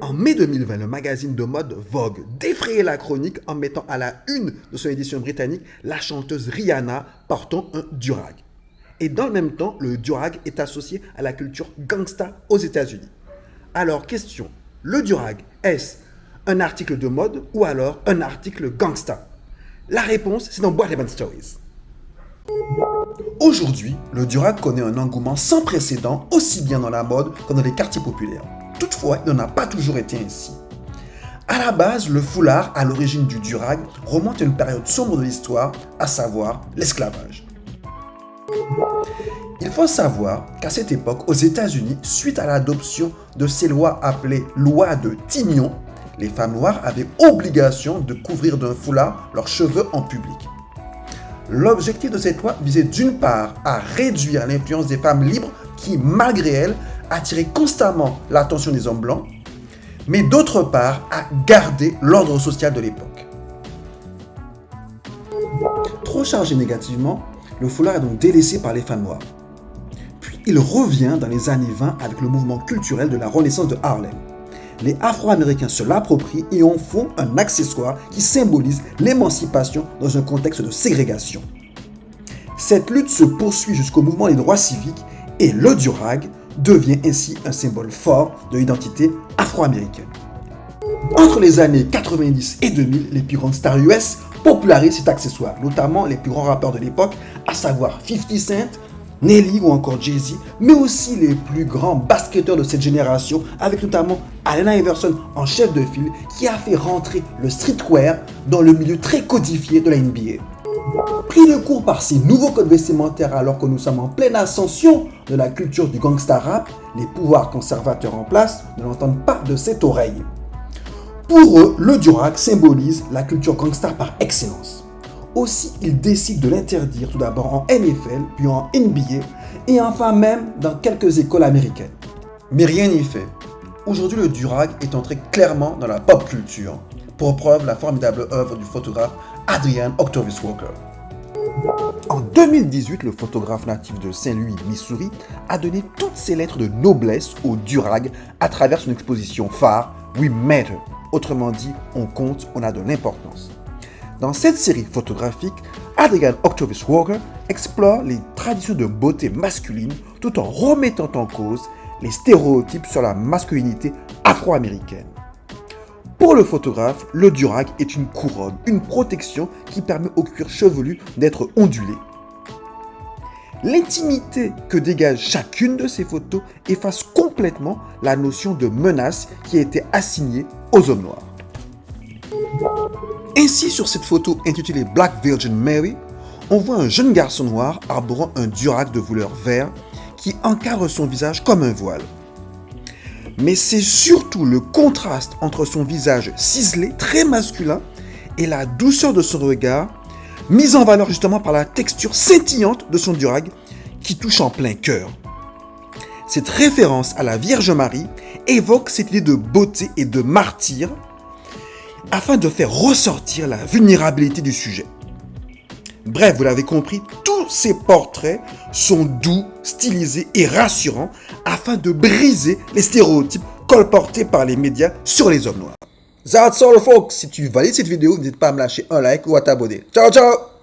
En mai 2020, le magazine de mode Vogue défrayait la chronique en mettant à la une de son édition britannique la chanteuse Rihanna portant un durag. Et dans le même temps, le durag est associé à la culture gangsta aux États-Unis. Alors, question, le durag, est-ce un article de mode ou alors un article gangsta? La réponse, c'est dans Boîte et Band Stories. Aujourd'hui, le durag connaît un engouement sans précédent, aussi bien dans la mode que dans les quartiers populaires. Toutefois, il n'en a pas toujours été ainsi. À la base, le foulard, à l'origine du durag, remonte à une période sombre de l'histoire, à savoir l'esclavage. Il faut savoir qu'à cette époque, aux États-Unis, suite à l'adoption de ces lois appelées lois de Tignon, les femmes noires avaient obligation de couvrir d'un foulard leurs cheveux en public. L'objectif de cette loi visait d'une part à réduire l'influence des femmes libres qui, malgré elles, attiraient constamment l'attention des hommes blancs, mais d'autre part à garder l'ordre social de l'époque. Trop chargé négativement, le foulard est donc délaissé par les femmes noires. Puis il revient dans les années 20 avec le mouvement culturel de la Renaissance de Harlem. Les Afro-Américains se l'approprient et en font un accessoire qui symbolise l'émancipation dans un contexte de ségrégation. Cette lutte se poursuit jusqu'au mouvement des droits civiques et le durag devient ainsi un symbole fort de l'identité afro-américaine. Entre les années 90 et 2000, les plus grandes stars US popularisent cet accessoire, notamment les plus grands rappeurs de l'époque, à savoir 50 Cent, Nelly ou encore Jay-Z, mais aussi les plus grands basketteurs de cette génération, avec notamment Allen Iverson en chef de file, qui a fait rentrer le streetwear dans le milieu très codifié de la NBA. Pris de court par ces nouveaux codes vestimentaires alors que nous sommes en pleine ascension de la culture du gangsta rap, les pouvoirs conservateurs en place ne l'entendent pas de cette oreille. Pour eux, le durag symbolise la culture gangsta par excellence. Aussi, ils décident de l'interdire tout d'abord en NFL, puis en NBA, et enfin même dans quelques écoles américaines. Mais rien n'y fait. Aujourd'hui, le durag est entré clairement dans la pop culture, pour preuve la formidable œuvre du photographe Adrian Octavius Walker. En 2018, le photographe natif de Saint-Louis, Missouri, a donné toutes ses lettres de noblesse au durag à travers son exposition phare We Matter. Autrement dit, on compte, on a de l'importance. Dans cette série photographique, Adrian Octavius Walker explore les traditions de beauté masculine tout en remettant en cause les stéréotypes sur la masculinité afro-américaine. Pour le photographe, le durag est une couronne, une protection qui permet au cuir chevelu d'être ondulé. L'intimité que dégage chacune de ces photos efface complètement la notion de menace qui a été assignée aux hommes noirs. Ainsi, sur cette photo intitulée Black Virgin Mary, on voit un jeune garçon noir arborant un durag de couleur vert qui encadre son visage comme un voile. Mais c'est surtout le contraste entre son visage ciselé, très masculin, et la douceur de son regard, mise en valeur justement par la texture scintillante de son durag qui touche en plein cœur. Cette référence à la Vierge Marie évoque cette idée de beauté et de martyre afin de faire ressortir la vulnérabilité du sujet. Bref, vous l'avez compris, tous ces portraits sont doux, stylisés et rassurants afin de briser les stéréotypes colportés par les médias sur les hommes noirs. That's all folks, si tu valides cette vidéo, n'hésite pas à me lâcher un like ou à t'abonner. Ciao ciao!